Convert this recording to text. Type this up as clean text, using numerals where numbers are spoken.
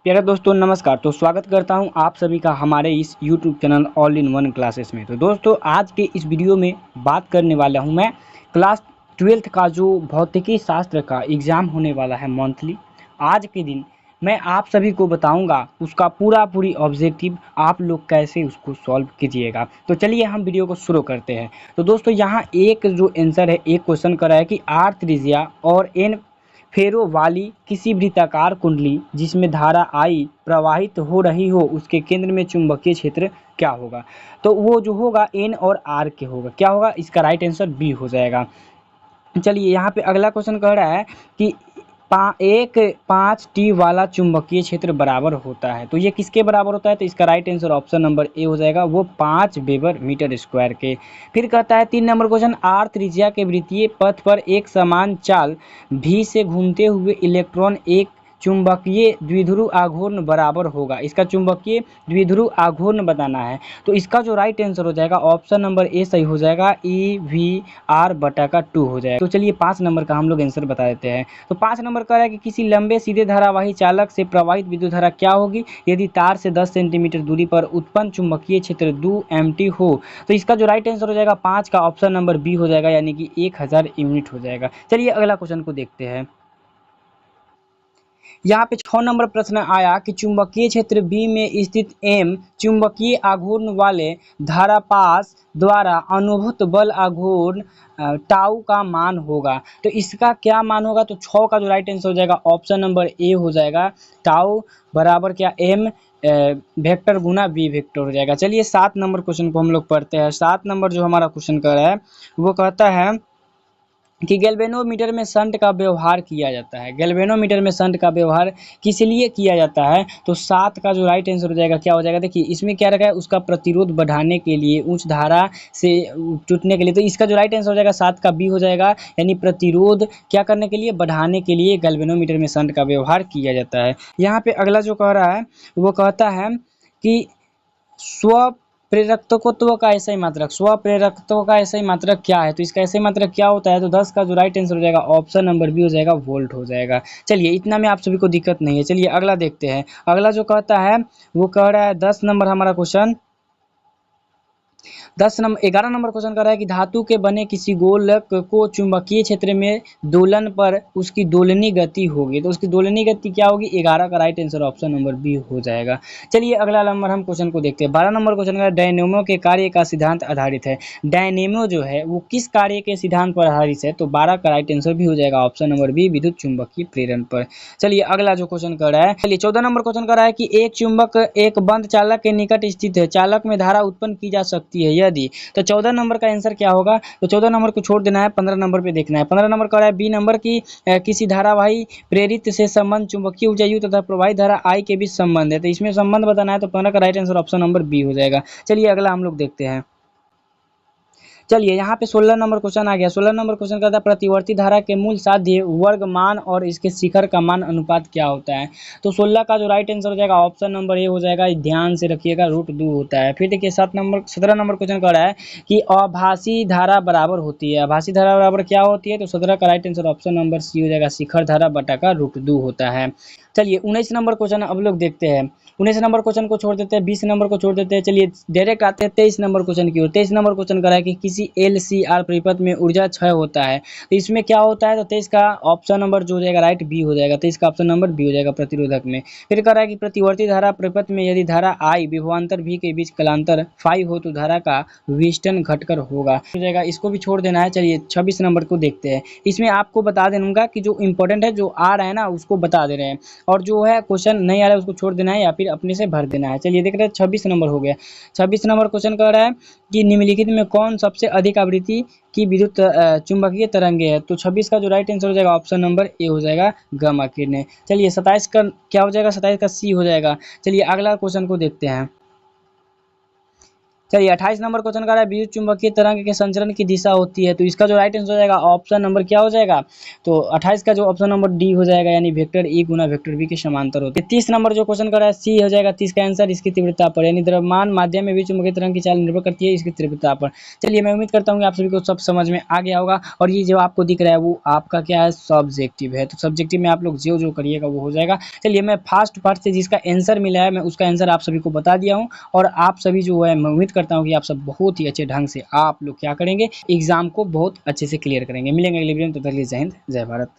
प्यारे दोस्तों नमस्कार। तो स्वागत करता हूं आप सभी का हमारे इस YouTube channel all in one classes में। तो दोस्तों आज के इस वीडियो में बात करने वाला हूं मैं क्लास 12th का जो भौतिकी शास्त्र का एग्ज़ाम होने वाला है मंथली। आज के दिन मैं आप सभी को बताऊंगा उसका पूरी ऑब्जेक्टिव आप लोग कैसे उसको सॉल्व कीजिएगा। तो चलिए हम वीडियो को शुरू करते हैं। तो दोस्तों यहाँ एक जो आंसर है, एक क्वेश्चन कर रहा है कि आर त्रिज्या और एन फेरो वाली किसी वृत्ताकार कुंडली जिसमें धारा आई प्रवाहित हो रही हो उसके केंद्र में चुंबकीय क्षेत्र क्या होगा। तो वो जो होगा एन और आर के होगा। क्या होगा? इसका राइट आंसर बी हो जाएगा। चलिए यहाँ पे अगला क्वेश्चन कह रहा है कि एक 5T वाला चुंबकीय क्षेत्र बराबर होता है। तो ये किसके बराबर होता है? तो इसका right answer option number A हो जाएगा, वो 5 वेबर मीटर स्क्वायर के। फिर कहता है 3 नंबर क्वेश्चन, आर त्रिज्या के वृत्तीय पथ पर एक समान चाल भी से घूमते हुए इलेक्ट्रॉन एक चुंबकीय द्विध्रुव आघूर्ण बराबर होगा। इसका चुंबकीय द्विध्रुव आघूर्ण बताना है। तो इसका जो राइट आंसर हो जाएगा ऑप्शन नंबर ए सही हो जाएगा, EV/2 हो जाएगा। तो चलिए 5 नंबर का हम लोग आंसर बता देते हैं। तो 5 नंबर कह रहा है कि किसी लंबे सीधे धारावाही चालक से प्रवाहित विद्युत धारा क्या होगी यदि तार से 10 सेंटीमीटर दूरी पर उत्पन्न चुंबकीय क्षेत्र 2 एमटी हो। तो इसका जो राइट आंसर हो जाएगा 5 का ऑप्शन नंबर बी हो जाएगा, यानी कि 1000 यूनिट हो जाएगा। चलिए अगला क्वेश्चन को देखते हैं। यहाँ पे 6 नंबर प्रश्न आया कि चुंबकीय क्षेत्र बी में स्थित एम चुंबकीय आघूर्ण वाले धारापाश द्वारा अनुभूत बल आघूर्ण टाउ का मान होगा। तो इसका क्या मान होगा? तो 6 का जो राइट आंसर हो जाएगा ऑप्शन नंबर ए हो जाएगा, टाउ बराबर क्या एम वेक्टर गुना बी वेक्टर हो जाएगा। चलिए 7 नंबर क्वेश्चन को हम लोग पढ़ते हैं। 7 नंबर जो हमारा क्वेश्चन कर रहा है वो कहता है कि गैल्वेनोमीटर में शंट का व्यवहार किया जाता है। गैल्वेनोमीटर में शंट का व्यवहार किस लिए किया जाता है? तो 7 का जो राइट आंसर हो जाएगा क्या हो जाएगा? देखिए इसमें क्या रखा है, उसका प्रतिरोध बढ़ाने के लिए, उच्च धारा से टूटने के लिए। तो इसका जो राइट आंसर हो जाएगा 7 का बी हो जाएगा, यानी प्रतिरोध क्या करने के लिए? बढ़ाने के लिए गैल्वेनोमीटर में शंट का व्यवहार किया जाता है। यहाँ पे अगला जो कह रहा है वो कहता है कि स्व प्रेरकत्व का ऐसा ही मात्रक, स्व प्रेरकत्व का ऐसा ही मात्रक क्या है? तो इसका ऐसा ही मात्रक क्या होता है? तो 10 का जो राइट आंसर हो जाएगा ऑप्शन नंबर बी हो जाएगा, वोल्ट हो जाएगा। चलिए इतना में आप सभी को दिक्कत नहीं है। चलिए अगला देखते हैं। अगला जो कहता है वो कह रहा है 10 नंबर हमारा क्वेश्चन 11 नंबर क्वेश्चन कर रहा है कि धातु के बने किसी गोलक को चुंबकीय क्षेत्र में दोलन पर उसकी दोलनी गति होगी। तो उसकी दोलनी गति क्या होगी? 11 का right answer option number B हो जाएगा। चलिए अगला नंबर हम क्वेश्चन को देखते हैं। 12 नंबर क्वेश्चन का डायनेमो के कार्य का सिद्धांत आधारित है। डायनेमो जो है वो किस कार्य के सिद्धांत पर आधारित है? तो 12 का राइट आंसर भी हो जाएगा ऑप्शन नंबर बी, विद्युत चुंबकीय प्रेरण पर। चलिए अगला जो क्वेश्चन कर रहा है, चलिए 14 नंबर क्वेश्चन कर रहा है कि एक चुंबक एक बंद चालक के निकट स्थित है, चालक में धारा उत्पन्न की जा सकती है यदि। तो 14 नंबर का आंसर क्या होगा? तो 14 नंबर को छोड़ देना है, 15 नंबर पे देखना है। 15 नंबर कह रहा है बी नंबर की किसी धारावाही प्रेरित से संबंध चुंबकीय ऊर्जा यू तथा प्रवाही धारा आई के बीच संबंध है। तो इसमें संबंध बताना है, तो 15 का right answer option number B हो जाएगा। चलिए अगला हम लोग देखते हैं। चलिए यहाँ पे 16 नंबर क्वेश्चन आ गया। 16 नंबर क्वेश्चन कहता है प्रतिवर्ती धारा के मूल साध्य वर्ग मान और इसके शिखर का मान अनुपात क्या होता है? तो 16 का जो राइट आंसर हो जाएगा ऑप्शन नंबर ए हो जाएगा, ध्यान से रखिएगा, √2 होता है। फिर देखिए 17 नंबर क्वेश्चन कह रहा है कि आभासी धारा बराबर होती है। आभासी धारा बराबर क्या होती है? तो 17 का right answer option number C हो जाएगा, शिखर धारा बटा का √2 होता है। चलिए 19 नंबर क्वेश्चन अब लोग देखते हैं। 19 नंबर क्वेश्चन को छोड़ देते हैं, 20 नंबर को छोड़ देते हैं। चलिए डायरेक्ट आते हैं 23 नंबर क्वेश्चन की ओर। 23 नंबर क्वेश्चन कर रहा है कि किसी LCR परिपथ में ऊर्जा क्षय होता है। तो इसमें क्या होता है? तो 23 का ऑप्शन नंबर जो हो जाएगा राइट बी हो जाएगा। 23 का ऑप्शन नंबर बी हो जाएगा, प्रतिरोधक में। फिर कह रहा है कि प्रतिवर्ती धारा परिपथ में यदि धारा I विभवांतर V के बीच कलांतर फाई हो तो धारा का विष्टन घटकर होगा हो जाएगा। इसको भी छोड़ देना है। चलिए 26 नंबर को देखते हैं। इसमें आपको बता दूंगा कि जो इंपॉर्टेंट है, जो आ रहा है ना, उसको बता दे रहे हैं, और जो है क्वेश्चन नहीं आ रहा है उसको छोड़ देना है या फिर अपने से भर देना है। चलिए देख रहे हैं 26 नंबर हो गया। 26 नंबर क्वेश्चन कह रहा है कि निम्नलिखित में कौन सबसे अधिक आवृत्ति की विद्युत चुंबकीय तरंगे है? तो 26 का जो राइट आंसर हो जाएगा ऑप्शन नंबर ए हो जाएगा, गामा किरणें। चलिए 27 का क्या हो जाएगा? 27 का सी हो जाएगा। चलिए अगला क्वेश्चन को देखते हैं। चलिए 28 नंबर क्वेश्चन कर रहा है विद्युत चुंबकीय तरंग के संचरण की दिशा होती है, तो इसका जो राइट आंसर हो जाएगा ऑप्शन नंबर क्या हो जाएगा, तो 28 का जो ऑप्शन नंबर डी हो जाएगा, यानी वेक्टर ए गुना वेक्टर बी के समांतर होते हैं। 30 नंबर जो क्वेश्चन कर रहा है सी हो जाएगा 30 का आंसर, इसकी तीव्रता पर, यानी द्रव्यमान माध्यम में विद्युत चुंबकीय तरंग की चाल निर्भर करती है इसकी तीव्रता पर। चलिए मैं उम्मीद करता हूँ कि आप सभी को सब समझ में आ गया होगा, और ये जो आपको दिख रहा है वो आपका क्या है, सब्जेक्टिव है, तो सब्जेक्टिव में आप लोग जो जो करिएगा वो हो जाएगा। चलिए मैं फास्ट पार्ट से जिसका आंसर मिला है मैं उसका आंसर आप सभी को बता दिया हूँ, और आप सभी जो है मैं उम्मीद करता हूँ कि आप सब बहुत ही अच्छे ढंग से आप लोग क्या करेंगे, एग्जाम को बहुत अच्छे से क्लियर करेंगे। मिलेंगे अगले वीडियो में, तब तक के लिए जय हिंद जय भारत।